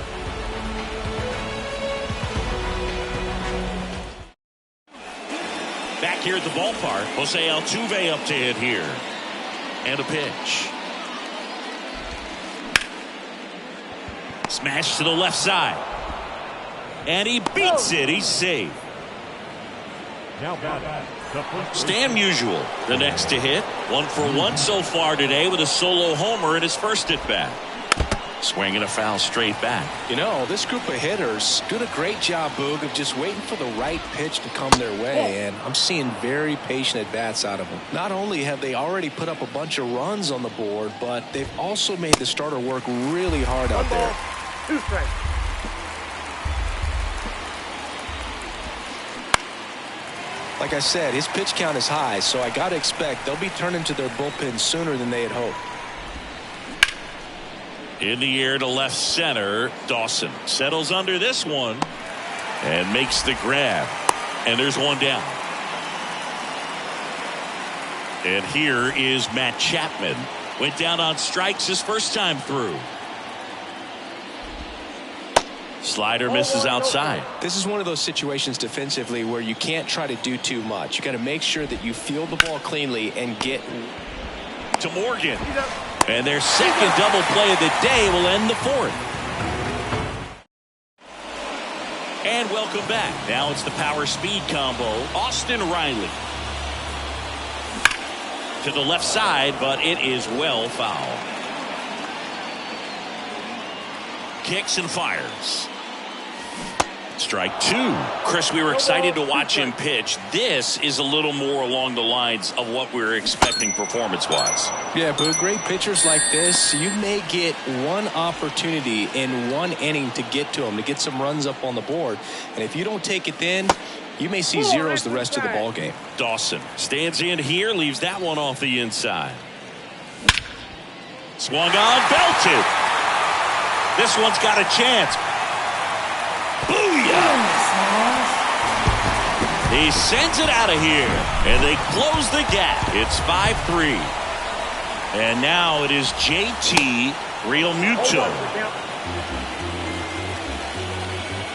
Back here at the ballpark, Jose Altuve up to hit here. And a pitch. Smash to the left side. And he beats it. He's safe. Stan Musial, the next to hit. 1 for 1 so far today with a solo homer in his first at bat. Swing and a foul straight back. You know, this group of hitters did a great job, Boog, of just waiting for the right pitch to come their way, and I'm seeing very patient at-bats out of them. Not only have they already put up a bunch of runs on the board, but they've also made the starter work really hard out there. 2 strikes. Like I said, his pitch count is high, so I got to expect they'll be turning to their bullpen sooner than they had hoped. In the air to left center, Dawson settles under this one and makes the grab. And there's one down. And here is Matt Chapman. Went down on strikes his first time through. Slider misses outside. This is one of those situations defensively where you can't try to do too much. You got to make sure that you field the ball cleanly and get to Morgan. And their second double play of the day will end the fourth. And welcome back. Now it's the power speed combo. Austin Riley. To the left side, but it is well foul. Kicks and fires. Strike two. Chris, we were excited to watch him pitch. This is a little more along the lines of what we were expecting performance-wise. Yeah, but great pitchers like this, you may get one opportunity in one inning to get to them, to get some runs up on the board. And if you don't take it then, you may see zeros the rest of the ball game. Dawson stands in here, leaves that one off the inside. Swung on, belted. This one's got a chance. Booyah! He sends it out of here, and they close the gap. It's 5-3. And now it is JT Realmuto.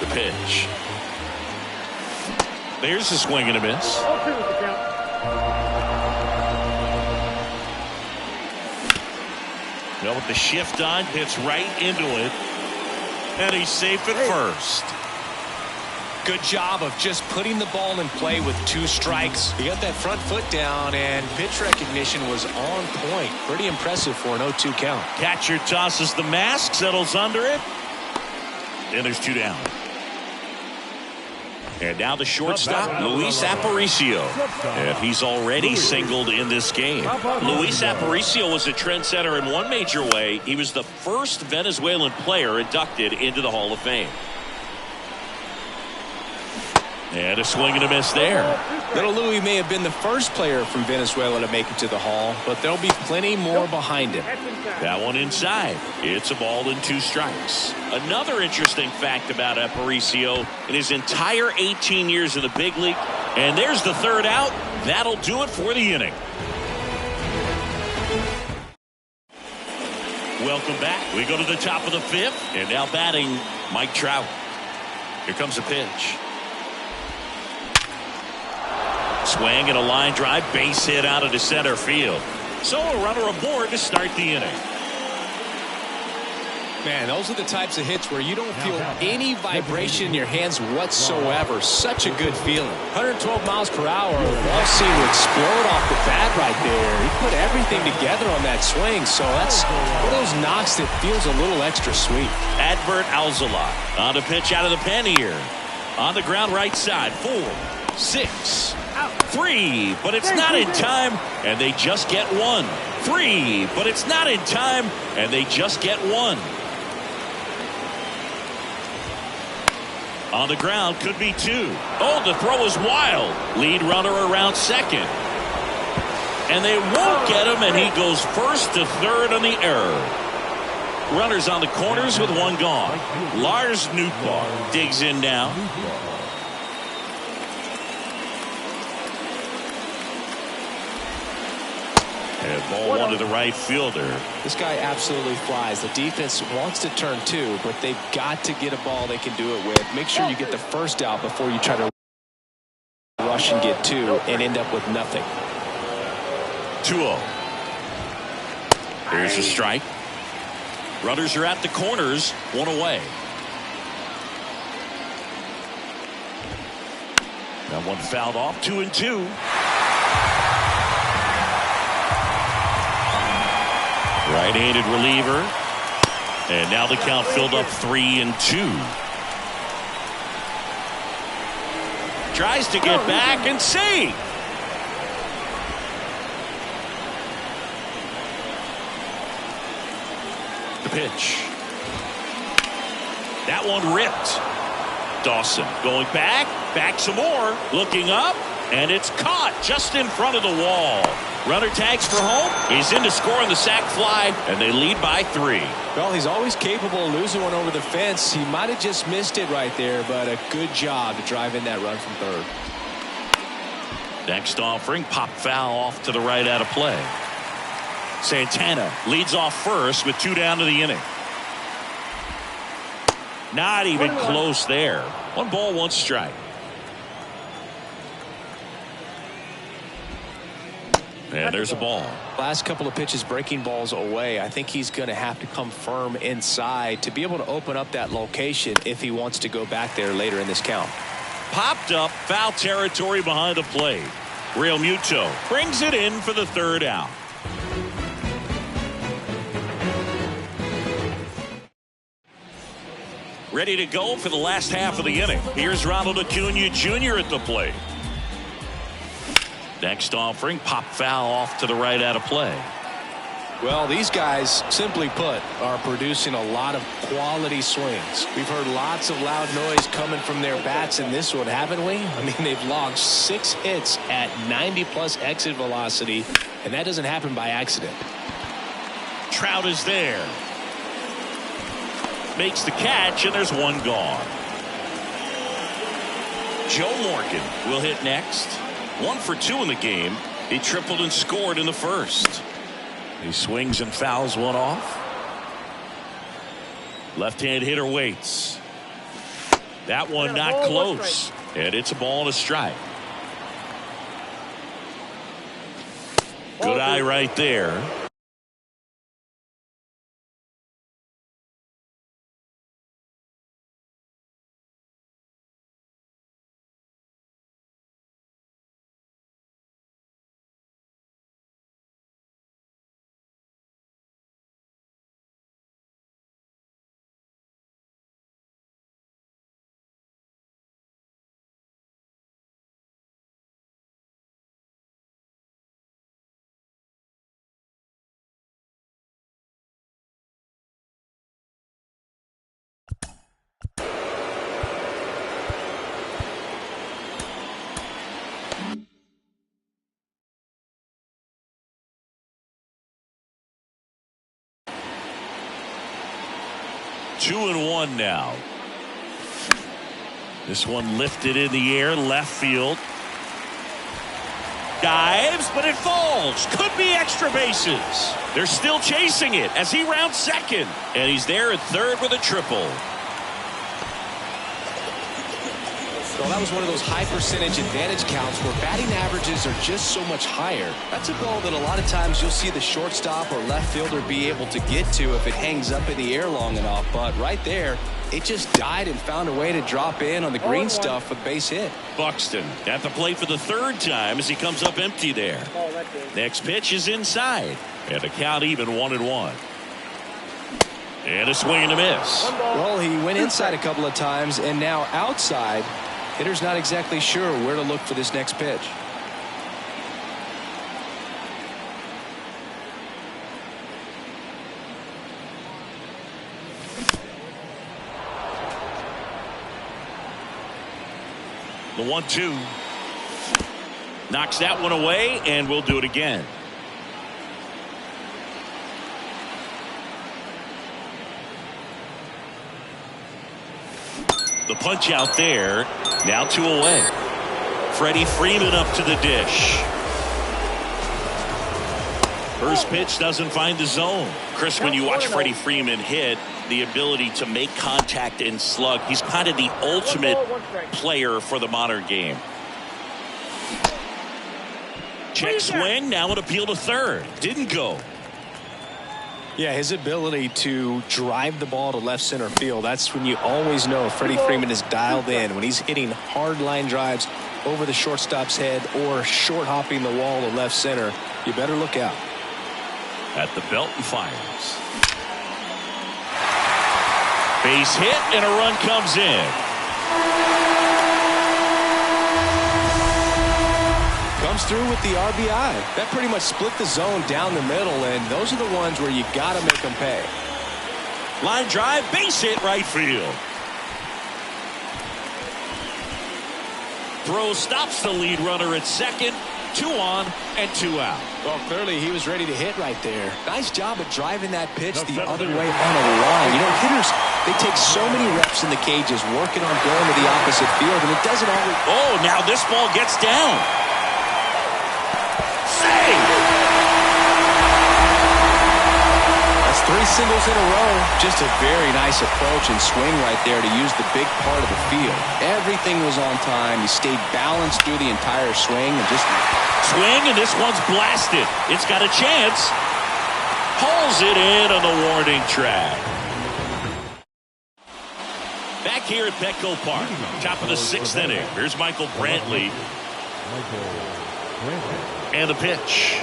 The pitch. There's a swing and a miss. Well, with the shift on, hits right into it. And he's safe at first. Good job of just putting the ball in play with 2 strikes. He got that front foot down, and pitch recognition was on point. Pretty impressive for an 0-2 count. Catcher tosses the mask, settles under it. And there's 2 down. And now the shortstop, Luis Aparicio. And he's already singled in this game. Luis Aparicio was a trendsetter in one major way. He was the first Venezuelan player inducted into the Hall of Fame. And a swing and a miss there. Little Louis may have been the first player from Venezuela to make it to the Hall, but there'll be plenty more behind him. That one inside. It's a ball and 2 strikes. Another interesting fact about Aparicio, in his entire 18 years in the big league, and there's the 3rd out. That'll do it for the inning. Welcome back. We go to the top of the 5th, and now batting Mike Trout. Here comes a pitch. Swing and a line drive, base hit out into center field. So a runner aboard to start the inning. Man, those are the types of hits where you don't feel any vibration in your hands whatsoever. Such a good feeling. 112 miles per hour. The ball seemed to explode off the bat right there. He put everything together on that swing. So that's one of those knocks that feels a little extra sweet. Adbert Alzolay on the pitch out of the pen here. On the ground right side. 4, 6, 3, but it's not in time, and they just get 1. 3, but it's not in time, and they just get 1. On the ground, could be 2. Oh, the throw is wild. Lead runner around second. And they won't get him, and he goes first to third on the error. Runners on the corners with 1 gone. Lars Nootbaar digs in now. And ball 1 to the right fielder. This guy absolutely flies. The defense wants to turn 2, but they've got to get a ball they can do it with. Make sure you get the first out before you try to rush and get 2 and end up with nothing. 2-0. Here's a strike. Runners are at the corners, 1 away. That one fouled off, 2-2. Right-handed reliever. And now the count filled up 3-2. Tries to get back and see. The pitch. That one ripped. Dawson going back some more, looking up, and it's caught just in front of the wall. Runner tags for home. He's in to score on the sac fly, and they lead by 3. Well, he's always capable of losing one over the fence. He might have just missed it right there, but a good job to drive in that run from third. Next offering, pop foul off to the right out of play. Santana leads off first with 2 down to the inning. Not even close there. 1 ball, 1 strike. And there's a ball. Last couple of pitches breaking balls away. I think he's going to have to come firm inside to be able to open up that location if he wants to go back there later in this count. Popped up, foul territory behind the plate. Real Muto brings it in for the 3rd out. Ready to go for the last half of the inning. Here's Ronald Acuna Jr. at the plate. Next offering, pop foul off to the right out of play. Well, these guys, simply put, are producing a lot of quality swings. We've heard lots of loud noise coming from their bats in this one, haven't we? I mean, they've logged 6 hits at 90-plus exit velocity, and that doesn't happen by accident. Trout is there. Makes the catch, and there's 1 gone. Joe Morgan will hit next. 1 for 2 in the game. He tripled and scored in the first. He swings and fouls 1 off. Left-hand hitter waits. That one not close. And it's a ball and a strike. Good eye right there. Two and one now. This one lifted in the air, left field. Dives, but it falls. Could be extra bases. They're still chasing it as he rounds second. And he's there at third with a triple. Well, that was one of those high percentage advantage counts where batting averages are just so much higher. That's a ball that a lot of times you'll see the shortstop or left fielder be able to get to if it hangs up in the air long enough. But right there, it just died and found a way to drop in on the green stuff with base hit. Buxton at the plate for the 3rd time as he comes up empty there. Next pitch is inside. And a count even 1-1. And a swing and a miss. Well, he went inside a couple of times and now outside. Hitter's not exactly sure where to look for this next pitch. The 1-2 knocks that one away, and we'll do it again. The punch out there. Now 2 away. Freddie Freeman up to the dish. First pitch doesn't find the zone. Chris, when you watch Freddie Freeman hit, the ability to make contact and slug, he's kind of the ultimate player for the modern game. Check swing, now an appeal to third. Didn't go. Yeah, his ability to drive the ball to left center field, that's when you always know Freddie Freeman is dialed in. When he's hitting hard line drives over the shortstop's head or short hopping the wall to left center, you better look out. At the belt and fires. Base hit and a run comes in. Comes through with the RBI. That pretty much split the zone down the middle, and those are the ones where you got to make them pay. Line drive, base hit, right field. Throw stops the lead runner at second. 2 on and 2 out. Well, clearly he was ready to hit right there. Nice job of driving that pitch the other way on a line. You know, hitters, they take so many reps in the cages working on going to the opposite field, and it doesn't always. Oh, now this ball gets down. singles in a row. Just a very nice approach and swing right there to use the big part of the field. Everything was on time. He stayed balanced through the entire swing and just swing, and this one's blasted. It's got a chance. Hauls it in on the warning track. Back here at Petco Park, top of the 6th inning. Here's Michael Brantley. And the pitch.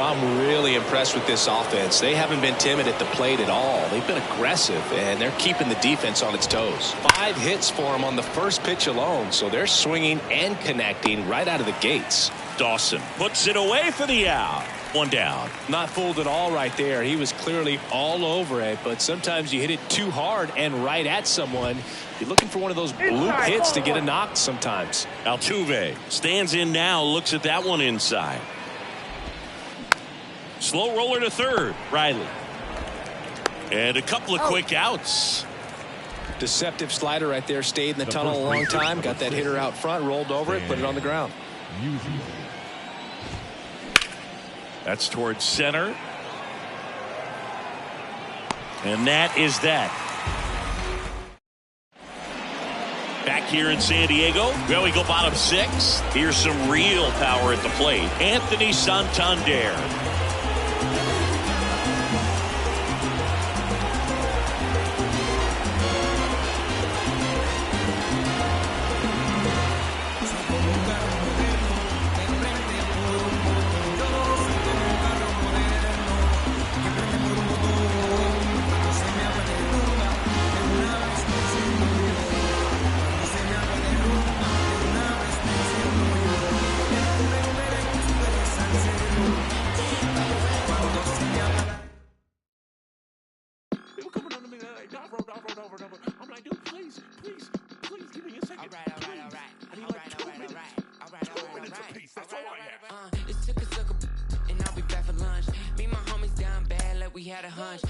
I'm really impressed with this offense. They haven't been timid at the plate at all. They've been aggressive, and they're keeping the defense on its toes. 5 hits for them on the first pitch alone, so they're swinging and connecting right out of the gates. Dawson puts it away for the out. 1 down. Not fooled at all right there. He was clearly all over it, but sometimes you hit it too hard and right at someone. You're looking for one of those bloop hits to get a knock sometimes. Altuve stands in now, looks at that one inside. Slow roller to third. Riley. And a couple of quick outs. Deceptive slider right there. Stayed in the tunnel a long time. Got that hitter out front. Rolled over it. Put it on the ground. That's towards center. And that is that. Back here in San Diego, well, we go bottom 6. Here's some real power at the plate. Anthony Santander. It took a sucker and I'll be back for lunch. Me and my homies down bad like we had a hunch.